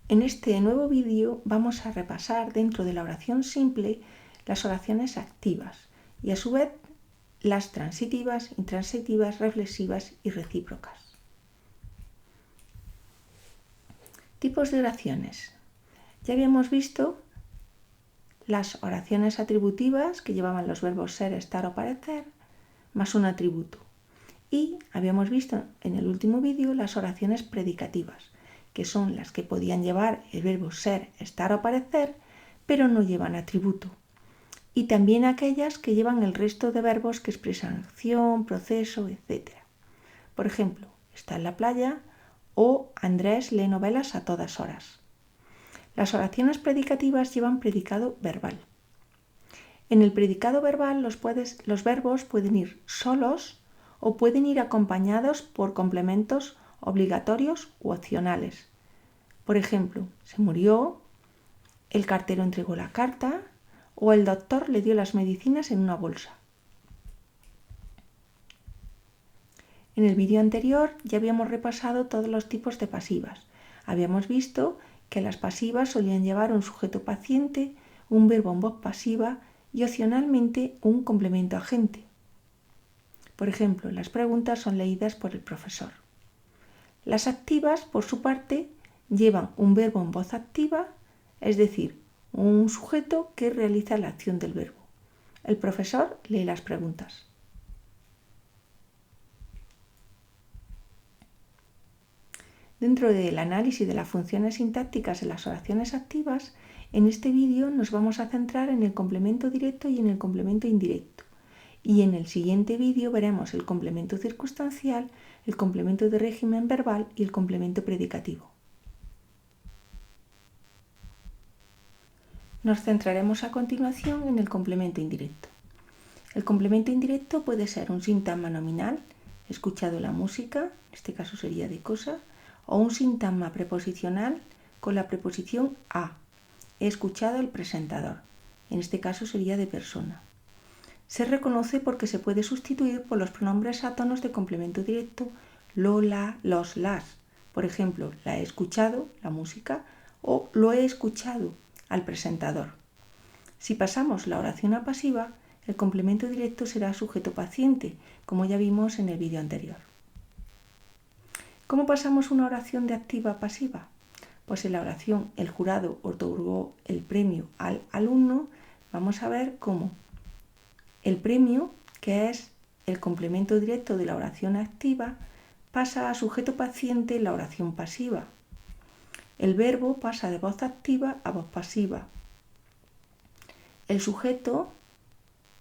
En este nuevo vídeo vamos a repasar dentro de la oración simple las oraciones activas y a su vez las transitivas, intransitivas, reflexivas y recíprocas. Tipos de oraciones. Ya habíamos visto las oraciones atributivas que llevaban los verbos ser, estar o parecer más un atributo. Y habíamos visto en el último vídeo las oraciones predicativas, que son las que podían llevar el verbo ser, estar o parecer, pero no llevan atributo. Y también aquellas que llevan el resto de verbos que expresan acción, proceso, etc. Por ejemplo, está en la playa o Andrés lee novelas a todas horas. Las oraciones predicativas llevan predicado verbal. En el predicado verbal los verbos pueden ir solos o pueden ir acompañados por complementos obligatorios u opcionales. Por ejemplo, se murió, el cartero entregó la carta o el doctor le dio las medicinas en una bolsa. En el vídeo anterior ya habíamos repasado todos los tipos de pasivas. Habíamos visto que las pasivas solían llevar un sujeto paciente, un verbo en voz pasiva y opcionalmente un complemento agente. Por ejemplo, las preguntas son leídas por el profesor. Las activas, por su parte, llevan un verbo en voz activa, es decir, un sujeto que realiza la acción del verbo. El profesor lee las preguntas. Dentro del análisis de las funciones sintácticas de las oraciones activas, en este vídeo nos vamos a centrar en el complemento directo y en el complemento indirecto. Y en el siguiente vídeo veremos el complemento circunstancial, el complemento de régimen verbal y el complemento predicativo. Nos centraremos a continuación en el complemento indirecto. El complemento indirecto puede ser un sintagma nominal, he escuchado la música, en este caso sería de cosa, o un sintagma preposicional con la preposición a, he escuchado al presentador, en este caso sería de persona. Se reconoce porque se puede sustituir por los pronombres átonos de complemento directo lo, la, los, las. Por ejemplo, la he escuchado, la música, o lo he escuchado al presentador. Si pasamos la oración a pasiva, el complemento directo será sujeto paciente, como ya vimos en el vídeo anterior. ¿Cómo pasamos una oración de activa a pasiva? Pues en la oración el jurado otorgó el premio al alumno, vamos a ver cómo el premio, que es el complemento directo de la oración activa, pasa a sujeto paciente en la oración pasiva. El verbo pasa de voz activa a voz pasiva. El sujeto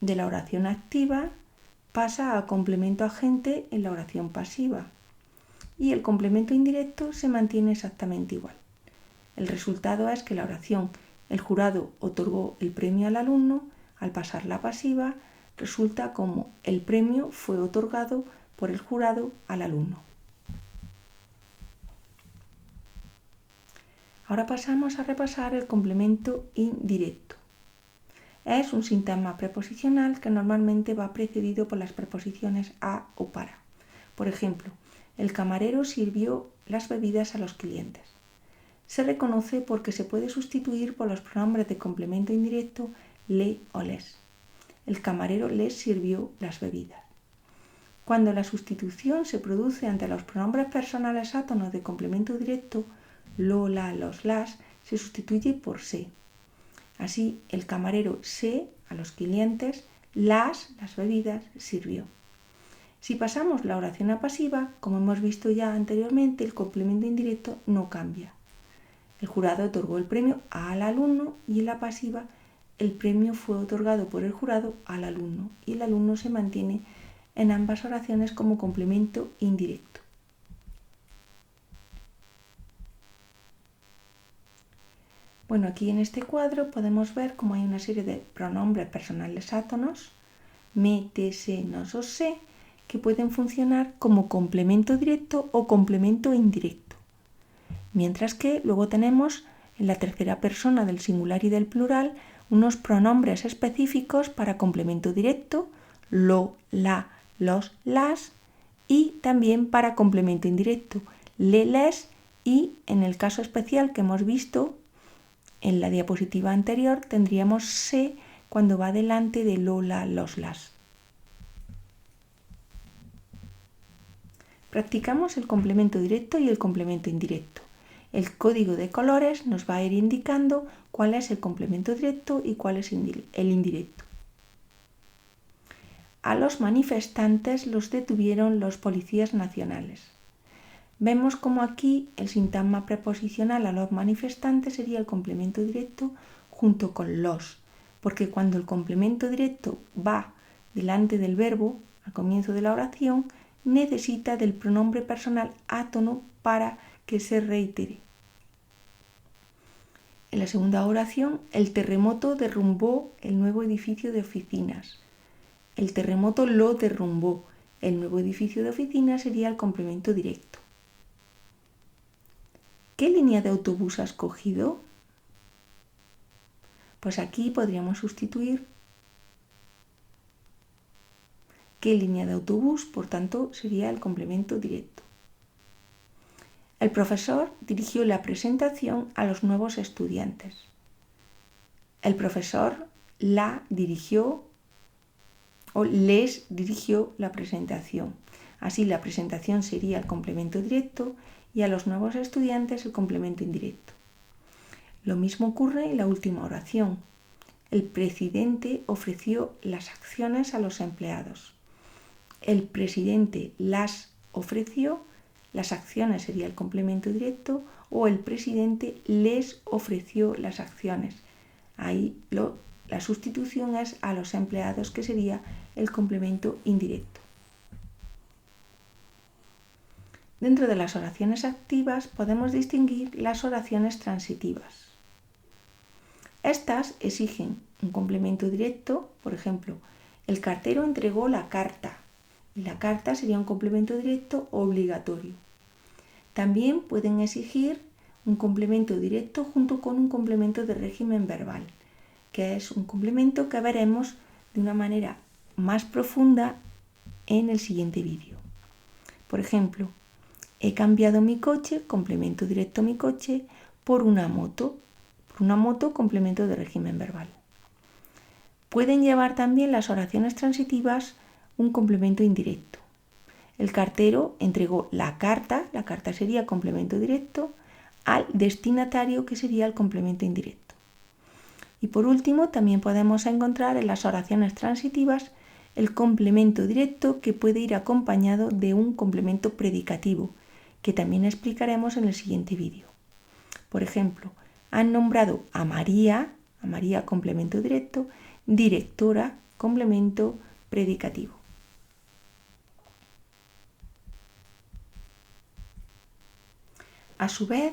de la oración activa pasa a complemento agente en la oración pasiva. Y el complemento indirecto se mantiene exactamente igual. El resultado es que la oración el jurado otorgó el premio al alumno, al pasar la pasiva, resulta como el premio fue otorgado por el jurado al alumno. Ahora pasamos a repasar el complemento indirecto. Es un sintagma preposicional que normalmente va precedido por las preposiciones a o para. Por ejemplo, el camarero sirvió las bebidas a los clientes. Se reconoce porque se puede sustituir por los pronombres de complemento indirecto le o les. El camarero les sirvió las bebidas. Cuando la sustitución se produce ante los pronombres personales átonos de complemento directo, lo, la, los, las, se sustituye por se. Así, el camarero se a los clientes, las bebidas, sirvió. Si pasamos la oración a pasiva, como hemos visto ya anteriormente, el complemento indirecto no cambia. El jurado otorgó el premio al alumno y en la pasiva el premio fue otorgado por el jurado al alumno y el alumno se mantiene en ambas oraciones como complemento indirecto. Bueno, aquí en este cuadro podemos ver cómo hay una serie de pronombres personales átonos, me, te, se, nos o se, que pueden funcionar como complemento directo o complemento indirecto. Mientras que luego tenemos en la tercera persona del singular y del plural unos pronombres específicos para complemento directo, lo, la, los, las, y también para complemento indirecto, le, les Y en el caso especial que hemos visto en la diapositiva anterior, tendríamos se cuando va delante de lo, la, los, las. Practicamos el complemento directo y el complemento indirecto. El código de colores nos va a ir indicando cuál es el complemento directo y cuál es el indirecto. A los manifestantes los detuvieron los policías nacionales. Vemos como aquí el sintagma preposicional a los manifestantes sería el complemento directo junto con los, porque cuando el complemento directo va delante del verbo al comienzo de la oración, necesita del pronombre personal átono para que se reitere. En la segunda oración, el terremoto derrumbó el nuevo edificio de oficinas. El terremoto lo derrumbó. El nuevo edificio de oficinas sería el complemento directo. ¿Qué línea de autobús has cogido? Pues aquí podríamos sustituir ¿qué línea de autobús? Por tanto, sería el complemento directo. El profesor dirigió la presentación a los nuevos estudiantes. El profesor la dirigió o les dirigió la presentación. Así la presentación sería el complemento directo y a los nuevos estudiantes el complemento indirecto. Lo mismo ocurre en la última oración. El presidente ofreció las acciones a los empleados. El presidente las ofreció, las acciones sería el complemento directo, o el presidente les ofreció las acciones. Ahí la sustitución es a los empleados, que sería el complemento indirecto. Dentro de las oraciones activas podemos distinguir las oraciones transitivas. Estas exigen un complemento directo, por ejemplo, el cartero entregó la carta, y la carta sería un complemento directo obligatorio. También pueden exigir un complemento directo junto con un complemento de régimen verbal, que es un complemento que veremos de una manera más profunda en el siguiente vídeo. Por ejemplo, he cambiado mi coche, complemento directo mi coche, por una moto. Por una moto, complemento de régimen verbal. Pueden llevar también las oraciones transitivas un complemento indirecto. El cartero entregó la carta sería complemento directo, al destinatario, que sería el complemento indirecto. Y por último, también podemos encontrar en las oraciones transitivas el complemento directo, que puede ir acompañado de un complemento predicativo, que también explicaremos en el siguiente vídeo. Por ejemplo, han nombrado a María complemento directo, directora complemento predicativo. A su vez,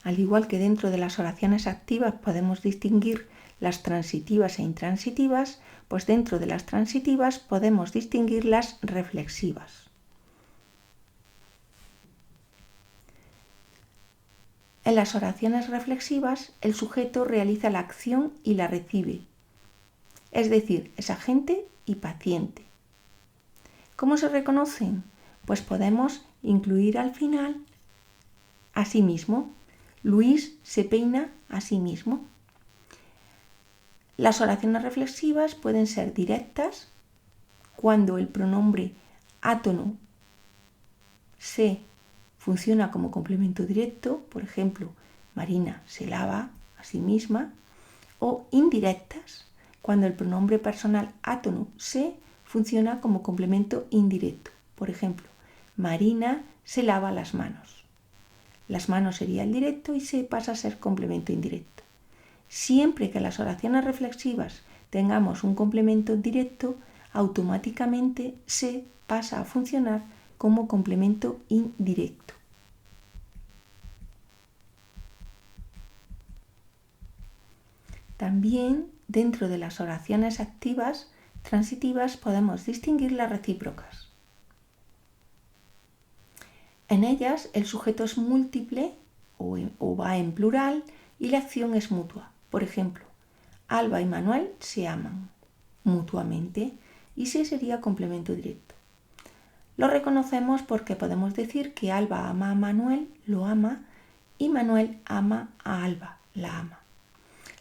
al igual que dentro de las oraciones activas podemos distinguir las transitivas e intransitivas, pues dentro de las transitivas podemos distinguir las reflexivas. En las oraciones reflexivas, el sujeto realiza la acción y la recibe, es decir, es agente y paciente. ¿Cómo se reconocen? Pues podemos incluir al final a sí mismo. Luis se peina a sí mismo. Las oraciones reflexivas pueden ser directas cuando el pronombre átono se funciona como complemento directo, por ejemplo, Marina se lava a sí misma, o indirectas cuando el pronombre personal átono se funciona como complemento indirecto, por ejemplo, Marina se lava las manos. Las manos sería el directo y se pasa a ser complemento indirecto. Siempre que las oraciones reflexivas tengamos un complemento directo, automáticamente se pasa a funcionar como complemento indirecto. También dentro de las oraciones activas transitivas podemos distinguir las recíprocas. En ellas el sujeto es múltiple o va en plural y la acción es mutua. Por ejemplo, Alba y Manuel se aman mutuamente y se sería complemento directo. Lo reconocemos porque podemos decir que Alba ama a Manuel, lo ama, y Manuel ama a Alba, la ama.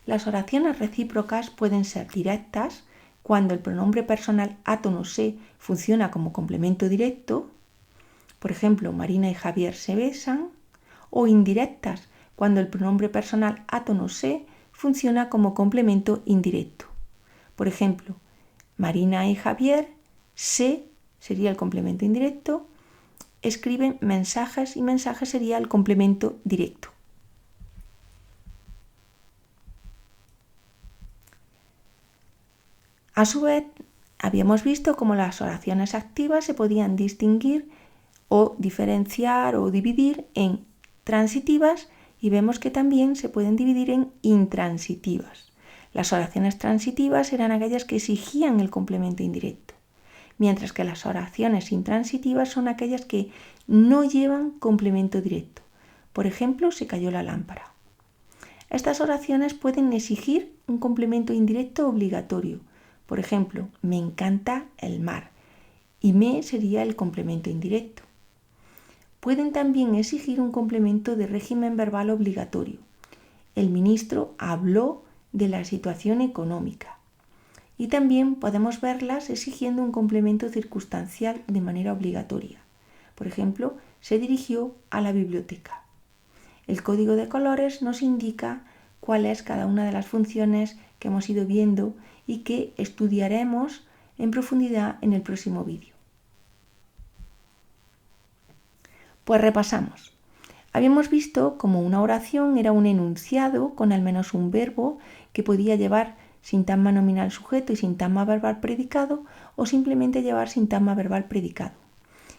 Las oraciones recíprocas pueden ser directas cuando el pronombre personal átono se funciona como complemento directo, por ejemplo, Marina y Javier se besan, o indirectas cuando el pronombre personal átono se funciona como complemento indirecto. Por ejemplo, Marina y Javier se sería el complemento indirecto, escriben mensajes y mensajes sería el complemento directo. A su vez, habíamos visto cómo las oraciones activas se podían distinguir o diferenciar o dividir en transitivas y vemos que también se pueden dividir en intransitivas. Las oraciones transitivas eran aquellas que exigían el complemento indirecto, mientras que las oraciones intransitivas son aquellas que no llevan complemento directo. Por ejemplo, se cayó la lámpara. Estas oraciones pueden exigir un complemento indirecto obligatorio. Por ejemplo, me encanta el mar y me sería el complemento indirecto. Pueden también exigir un complemento de régimen verbal obligatorio. El ministro habló de la situación económica. Y también podemos verlas exigiendo un complemento circunstancial de manera obligatoria. Por ejemplo, se dirigió a la biblioteca. El código de colores nos indica cuál es cada una de las funciones que hemos ido viendo y que estudiaremos en profundidad en el próximo vídeo. Pues repasamos. Habíamos visto cómo una oración era un enunciado con al menos un verbo que podía llevar sintagma nominal sujeto y sintagma verbal predicado o simplemente llevar sintagma verbal predicado,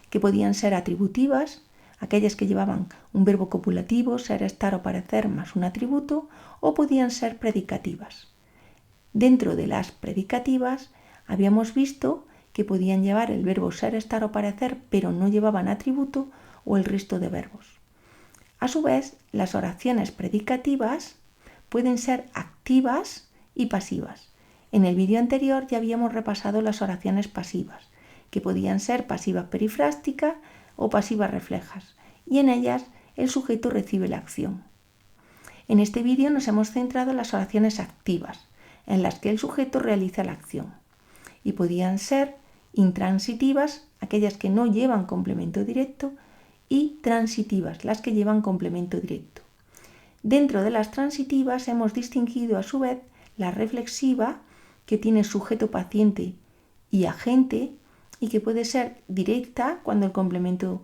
que podían ser atributivas, aquellas que llevaban un verbo copulativo, ser, estar o parecer más un atributo, o podían ser predicativas. Dentro de las predicativas habíamos visto que podían llevar el verbo ser, estar o parecer, pero no llevaban atributo o el resto de verbos. A su vez, las oraciones predicativas pueden ser activas y pasivas. En el vídeo anterior ya habíamos repasado las oraciones pasivas, que podían ser pasivas perifrásticas o pasivas reflejas, y en ellas el sujeto recibe la acción. En este vídeo nos hemos centrado en las oraciones activas, en las que el sujeto realiza la acción, y podían ser intransitivas, aquellas que no llevan complemento directo, y transitivas, las que llevan complemento directo. Dentro de las transitivas hemos distinguido a su vez la reflexiva, que tiene sujeto paciente y agente, y que puede ser directa cuando el complemento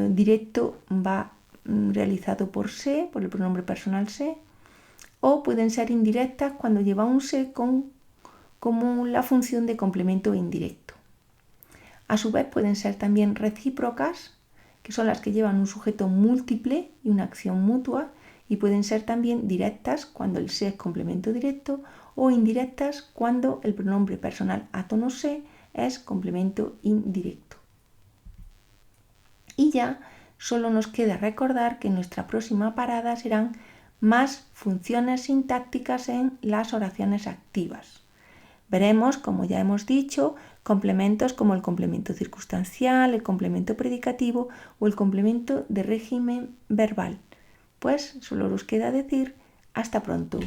directo va realizado por se, por el pronombre personal se, o pueden ser indirectas cuando lleva un se como la función de complemento indirecto. A su vez pueden ser también recíprocas, que son las que llevan un sujeto múltiple y una acción mutua, y pueden ser también directas cuando el se es complemento directo o indirectas cuando el pronombre personal átono se es complemento indirecto. Y ya solo nos queda recordar que nuestra próxima parada serán más funciones sintácticas en las oraciones activas. Veremos, como ya hemos dicho, complementos como el complemento circunstancial, el complemento predicativo o el complemento de régimen verbal. Pues solo nos queda decir hasta pronto.